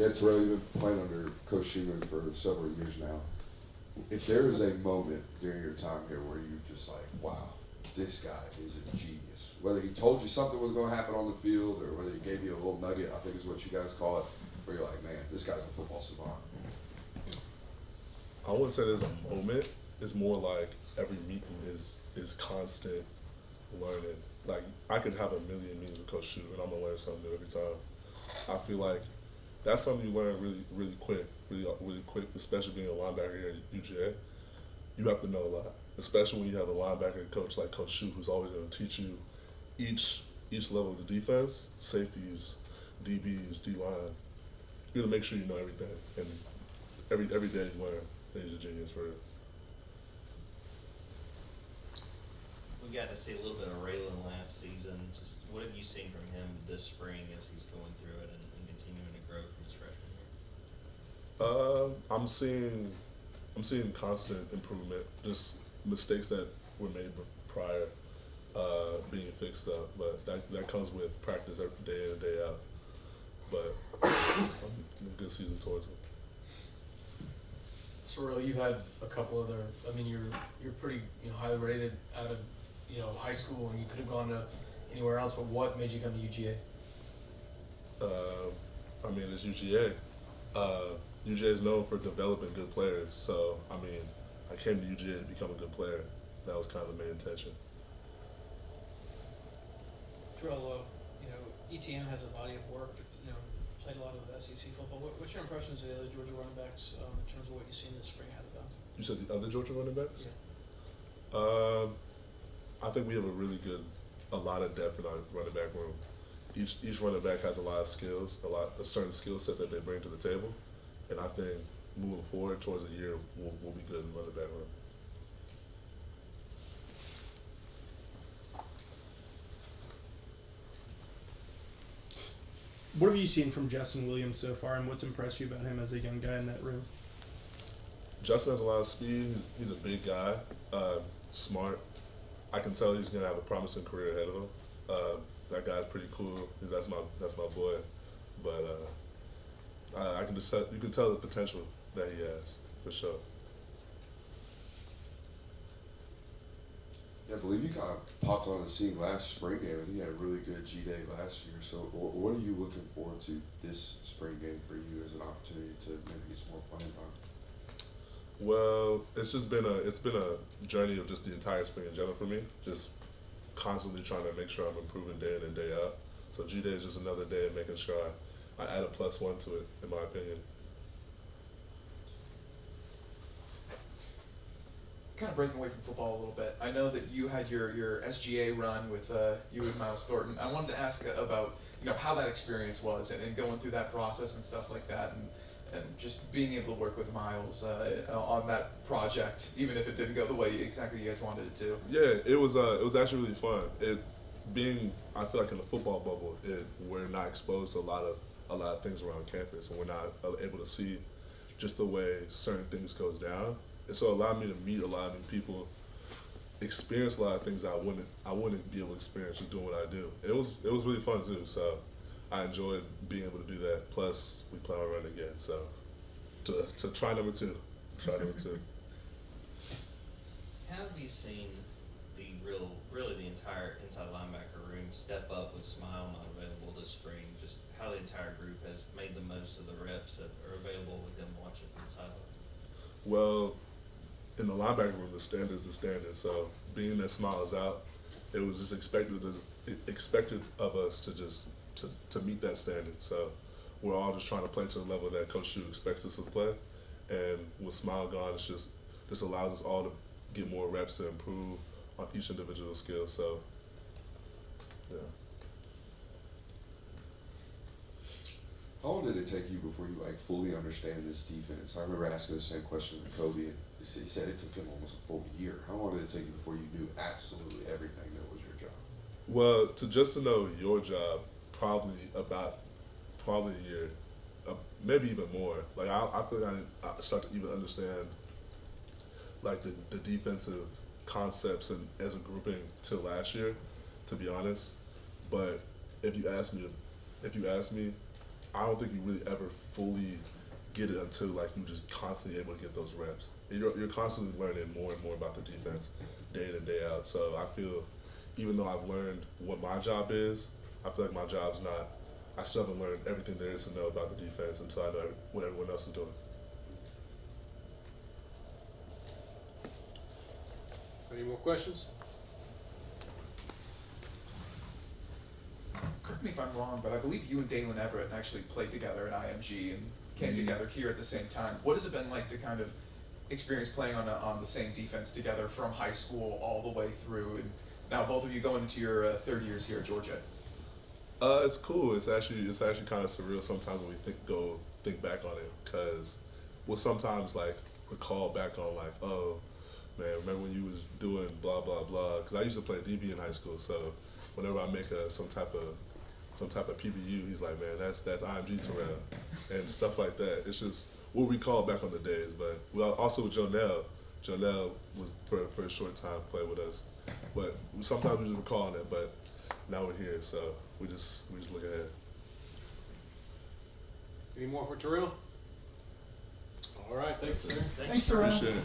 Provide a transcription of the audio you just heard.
Yeah, Terrell, you've been playing under Coach Schumann for several years now. If there is a moment during your time here where you just like, wow, this guy is a genius. Whether he told you something was going to happen on the field or whether he gave you a little nugget, I think is what you guys call it, where you're like, man, this guy's a football savant. I wouldn't say there's a moment. It's more like every meeting is constant learning. Like I could have a million meetings with Coach Schumann and I'm gonna learn something new every time. I feel like that's something you learn really quick, really quick, especially being a linebacker here at UGA. You have to know a lot, especially when you have a linebacker coach like Coach Shu, who's always going to teach you each level of the defense, safeties, DBs, D line. You got to make sure you know everything, and every day you learn. He's a genius for it. We got to see a little bit of Raylen last season. Just what have you seen from him this spring as he's going through it and continuing to grow from his freshman year? I'm seeing constant improvement. Just mistakes that were made prior being fixed up, but that comes with practice every day in and day out. But a good season towards him. Sorrel, you had a couple other. I mean, you're pretty highly rated out of high school, and you could have gone to anywhere else. But what made you come to UGA? I mean, it's UGA. UGA is known for developing good players, so I mean, I came to UGA to become a good player. That was kind of the main intention. Terrell, Etienne has a body of work. Played a lot of SEC football. What's your impressions of the other Georgia running backs in terms of what you've seen this spring out of them? You said the other Georgia running backs? Yeah. I think we have a lot of depth in our running back room. Each running back has a lot of skills, a certain skill set that they bring to the table, and I think moving forward towards the year, we'll be good in the running back room. What have you seen from Justin Williams so far, and what's impressed you about him as a young guy in that room? Justin has a lot of speed. He's a big guy, smart. I can tell he's gonna have a promising career ahead of him. That guy's pretty cool. That's my boy. But I can just you can tell the potential that he has for sure. Yeah, I believe you kind of popped on the scene last spring game. I think you had a really good G-Day last year. So what are you looking forward to this spring game for you as an opportunity to maybe get some more playing time? Well, it's been a journey of just the entire spring in general for me. Just constantly trying to make sure I'm improving day in and day out. So G-Day is just another day of making sure I add a +1 to it, in my opinion. Kind of breaking away from football a little bit. I know that you had your SGA run with you and Miles Thornton. I wanted to ask about how that experience was and going through that process and stuff like that, and just being able to work with Miles on that project, even if it didn't go the way exactly you guys wanted it to. Yeah, it was actually really fun. I feel like in the football bubble, we're not exposed to a lot of things around campus, and we're not able to see just the way certain things goes down. And so it allowed me to meet a lot of new people, experience a lot of things I wouldn't be able to experience just doing what I do. It was really fun too. So I enjoyed being able to do that. Plus we plan on running again. So to try number two. Have you seen really the entire inside linebacker room step up with Smael not available this spring? Just how the entire group has made the most of the reps that are available with them watching from the sideline. Well, in the linebacker room, the standard is the standard. So being that Smael is out, it was just expected of us to meet that standard. So we're all just trying to play to the level that Coach Shu expects us to play. And with Smael gone, it's just allows us all to get more reps to improve on each individual skill. So yeah. How long did it take you before you fully understand this defense? I remember asking the same question to Kobe, and he said it took him almost a full year. How long did it take you before you knew absolutely everything that was your job? Well, to know your job, probably a year, maybe even more. Like I feel like I start to even understand like the defensive concepts and as a grouping till last year, to be honest. But if you ask me, I don't think you really ever fully get it until like you just constantly able to get those reps. You're constantly learning more and more about the defense day in and day out. So I feel, even though I've learned what my job is, I feel like my job's not. I still haven't learned everything there is to know about the defense until I know what everyone else is doing. Any more questions? Correct me if I'm wrong, but I believe you and Daylen Everette actually played together at IMG and came together here at the same time. What has it been like to kind of experience playing on the same defense together from high school all the way through, and now both of you going into your third years here at Georgia? It's cool. It's actually kind of surreal sometimes when we think back on it, because we'll sometimes like recall back on like, oh man, remember when you was doing blah blah blah? Because I used to play DB in high school, so whenever I make some type of PBU, he's like, man, that's IMG Terrell and stuff like that. It's just we'll recall back on the days. But also with Joenel was for a short time played with us, but sometimes we just recall on it. But now we're here, so we just look ahead. Any more for Terrell? All right, thanks, sir. Thanks, Terrell. Appreciate it.